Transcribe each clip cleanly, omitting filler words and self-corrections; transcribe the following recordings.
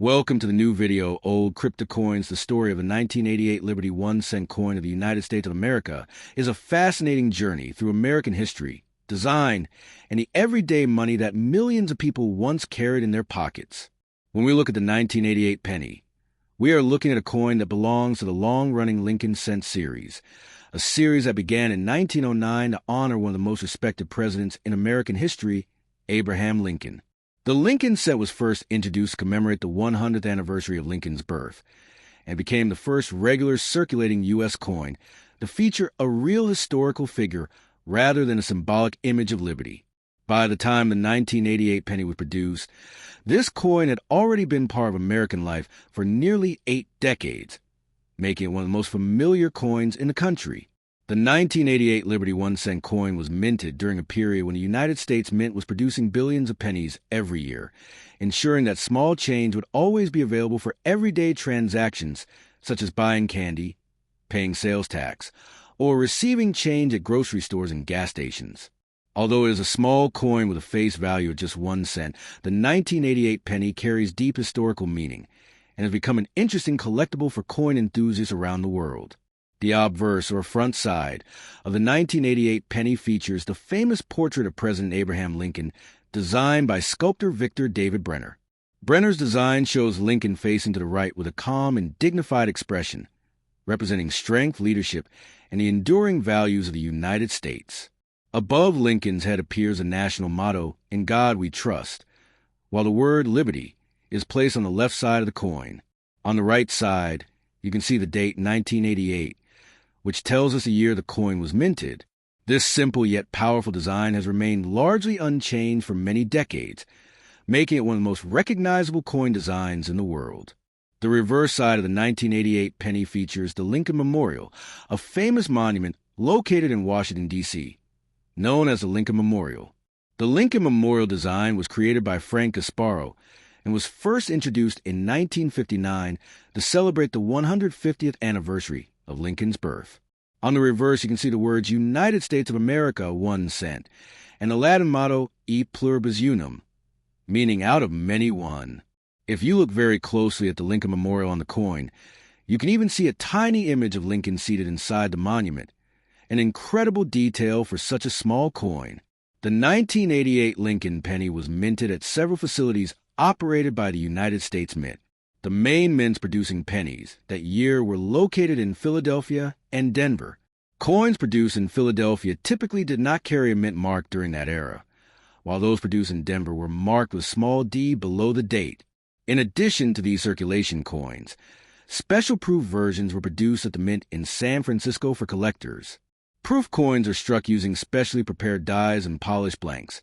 Welcome to the new video, Old Crypto Coins. The story of the 1988 Liberty 1-cent coin of the United States of America is a fascinating journey through American history, design, and the everyday money that millions of people once carried in their pockets. When we look at the 1988 penny, we are looking at a coin that belongs to the long-running Lincoln Cent series, a series that began in 1909 to honor one of the most respected presidents in American history, Abraham Lincoln. The Lincoln Cent was first introduced to commemorate the 100th anniversary of Lincoln's birth and became the first regular circulating U.S. coin to feature a real historical figure rather than a symbolic image of liberty. By the time the 1988 penny was produced, this coin had already been part of American life for nearly 8 decades, making it one of the most familiar coins in the country. The 1988 Liberty 1-cent coin was minted during a period when the United States Mint was producing billions of pennies every year, ensuring that small change would always be available for everyday transactions such as buying candy, paying sales tax, or receiving change at grocery stores and gas stations. Although it is a small coin with a face value of just 1 cent, the 1988 penny carries deep historical meaning and has become an interesting collectible for coin enthusiasts around the world. The obverse, or front side, of the 1988 penny features the famous portrait of President Abraham Lincoln, designed by sculptor Victor David Brenner. Brenner's design shows Lincoln facing to the right with a calm and dignified expression, representing strength, leadership, and the enduring values of the United States. Above Lincoln's head appears a national motto, "In God We Trust," while the word liberty is placed on the left side of the coin. On the right side, you can see the date 1988, which tells us the year the coin was minted. This simple yet powerful design has remained largely unchanged for many decades, making it one of the most recognizable coin designs in the world. The reverse side of the 1988 penny features the Lincoln Memorial, a famous monument located in Washington, D.C., known as the Lincoln Memorial. The Lincoln Memorial design was created by Frank Gasparo and was first introduced in 1959 to celebrate the 150th anniversary of Lincoln's birth. On the reverse, you can see the words United States of America 1 cent and the Latin motto E pluribus unum, meaning out of many one. If you look very closely at the Lincoln Memorial on the coin, you can even see a tiny image of Lincoln seated inside the monument, an incredible detail for such a small coin. The 1988 Lincoln penny was minted at several facilities operated by the United States Mint. The main mints producing pennies that year were located in Philadelphia and Denver. Coins produced in Philadelphia typically did not carry a mint mark during that era, while those produced in Denver were marked with small d below the date. In addition to these circulation coins, special proof versions were produced at the mint in San Francisco for collectors. Proof coins are struck using specially prepared dies and polished blanks,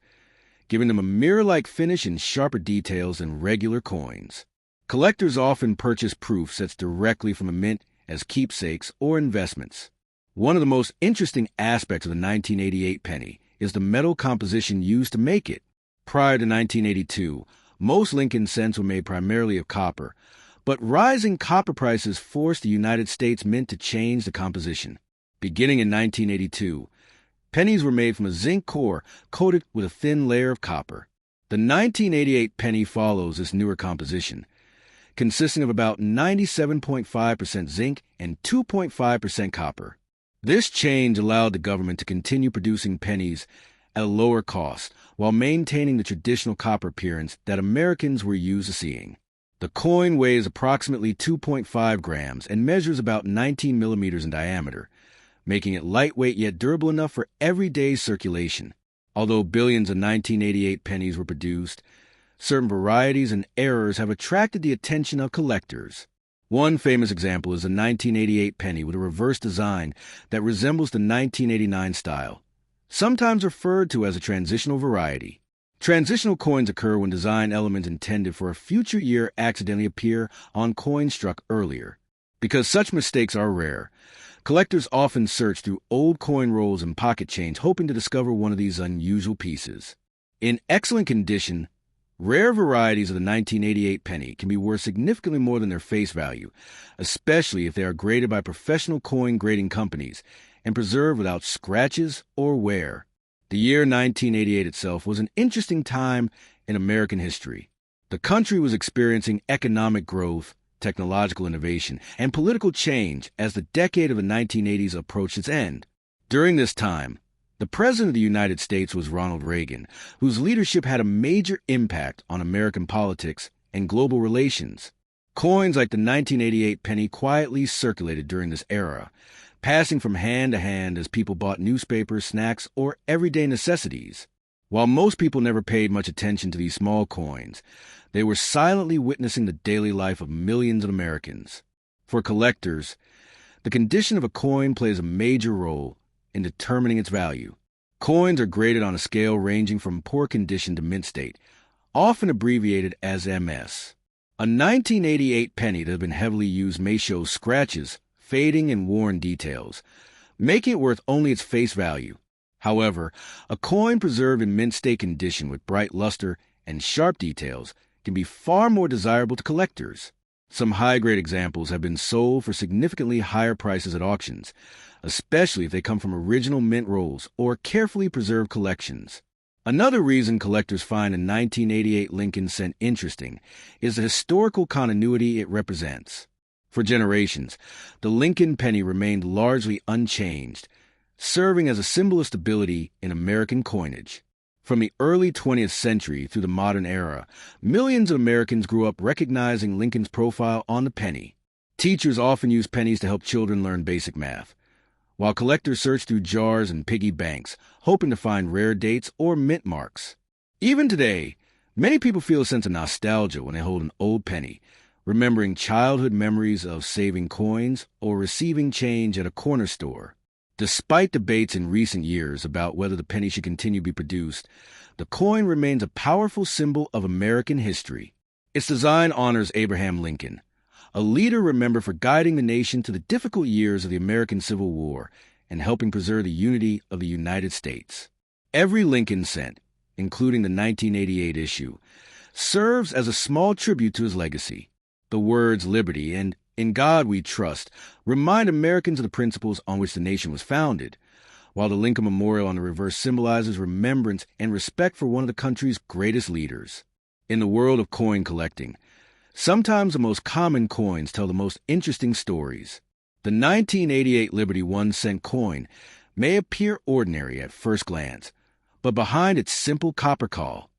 giving them a mirror-like finish and sharper details than regular coins. Collectors often purchase proof sets directly from a mint as keepsakes or investments. One of the most interesting aspects of the 1988 penny is the metal composition used to make it. Prior to 1982, most Lincoln cents were made primarily of copper, but rising copper prices forced the United States Mint to change the composition. Beginning in 1982, pennies were made from a zinc core coated with a thin layer of copper. The 1988 penny follows this newer composition, consisting of about 97.5% zinc and 2.5% copper. This change allowed the government to continue producing pennies at a lower cost while maintaining the traditional copper appearance that Americans were used to seeing. The coin weighs approximately 2.5 grams and measures about 19 millimeters in diameter, making it lightweight yet durable enough for everyday circulation. Although billions of 1988 pennies were produced, certain varieties and errors have attracted the attention of collectors. One famous example is the 1988 penny with a reverse design that resembles the 1989 style, sometimes referred to as a transitional variety. Transitional coins occur when design elements intended for a future year accidentally appear on coins struck earlier. Because such mistakes are rare, collectors often search through old coin rolls and pocket change hoping to discover one of these unusual pieces. In excellent condition, rare varieties of the 1988 penny can be worth significantly more than their face value, especially if they are graded by professional coin grading companies and preserved without scratches or wear. The year 1988 itself was an interesting time in American history. The country was experiencing economic growth, technological innovation, and political change as the decade of the 1980s approached its end. During this time, the President of the United States was Ronald Reagan, whose leadership had a major impact on American politics and global relations. Coins like the 1988 penny quietly circulated during this era, passing from hand to hand as people bought newspapers, snacks, or everyday necessities. While most people never paid much attention to these small coins, they were silently witnessing the daily life of millions of Americans. For collectors, the condition of a coin plays a major role in determining its value. Coins are graded on a scale ranging from poor condition to mint state, often abbreviated as MS. A 1988 penny that has been heavily used may show scratches, fading, and worn details, making it worth only its face value. However, a coin preserved in mint state condition with bright luster and sharp details can be far more desirable to collectors. Some high-grade examples have been sold for significantly higher prices at auctions, especially if they come from original mint rolls or carefully preserved collections. Another reason collectors find a 1988 Lincoln cent interesting is the historical continuity it represents. For generations, the Lincoln penny remained largely unchanged, serving as a symbol of stability in American coinage. From the early 20th century through the modern era, millions of Americans grew up recognizing Lincoln's profile on the penny. Teachers often use pennies to help children learn basic math, while collectors search through jars and piggy banks, hoping to find rare dates or mint marks. Even today, many people feel a sense of nostalgia when they hold an old penny, remembering childhood memories of saving coins or receiving change at a corner store. Despite debates in recent years about whether the penny should continue to be produced, the coin remains a powerful symbol of American history. Its design honors Abraham Lincoln, a leader remembered for guiding the nation through the difficult years of the American Civil War and helping preserve the unity of the United States. Every Lincoln cent, including the 1988 issue, serves as a small tribute to his legacy. The words "liberty" and "in God we trust" remind Americans of the principles on which the nation was founded, while the Lincoln Memorial on the reverse symbolizes remembrance and respect for one of the country's greatest leaders. In the world of coin collecting, sometimes the most common coins tell the most interesting stories. The 1988 Liberty 1-cent coin may appear ordinary at first glance, but behind its simple copper call